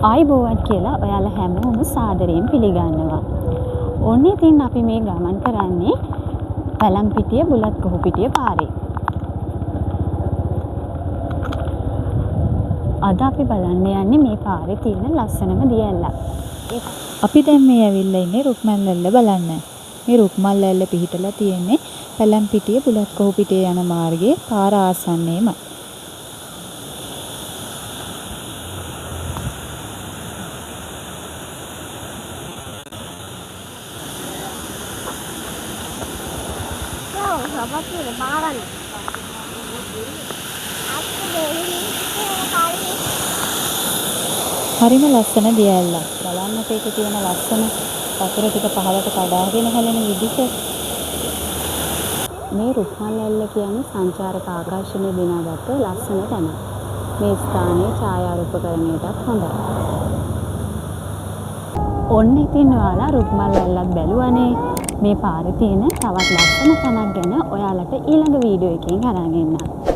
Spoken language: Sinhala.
ආයිබෝවන් කියලා ඔයාලා හැමෝම සාදරයෙන් පිළිගන්නවා. ඔන්න ඉතින් අපි මේ ගමන් කරන්නේ පැලම්පිටිය බුලත් කොහුපිටිය පාරේ. අද අපි බලන්න යන්නේ මේ පාරේ තියෙන ලස්සනම දියැල්ලක්. අපි දැන් මේ ඇවිල්ලා ඉන්නේ රුක්මල්ලැල්ල බලන්න. මේ රුක්මල්ලැල්ල පිහිටලා තියෙන්නේ පැලම්පිටිය බුලත් කොහුපිටිය යන මාර්ගයේ පාර ආසන්නයේම. හරිම ලස්සන දියැල්ලක්. බලන්නක ඒකේ තියෙන ලස්සන වතුර ටික පහළට කඩාගෙන හැලෙන විදිහ. මේ රුක්මල්ලැල්ල කියන්නේ සංචාරක ආකර්ෂණය දිනාගත්ත ලස්සන තැන. මේ ස්ථානයේ ඡායාරූපකරණයටත් හොඳයි. ඔන්න ඉතින් ඔයාලා රුක්මල්ලැල්ලක් බැලුවනේ. මේ පාරේ තියෙන තවත් ලස්සන තැනක් ගැන ඔයාලට ඊළඟ වීඩියෝ එකකින් අරන් එන්නම්.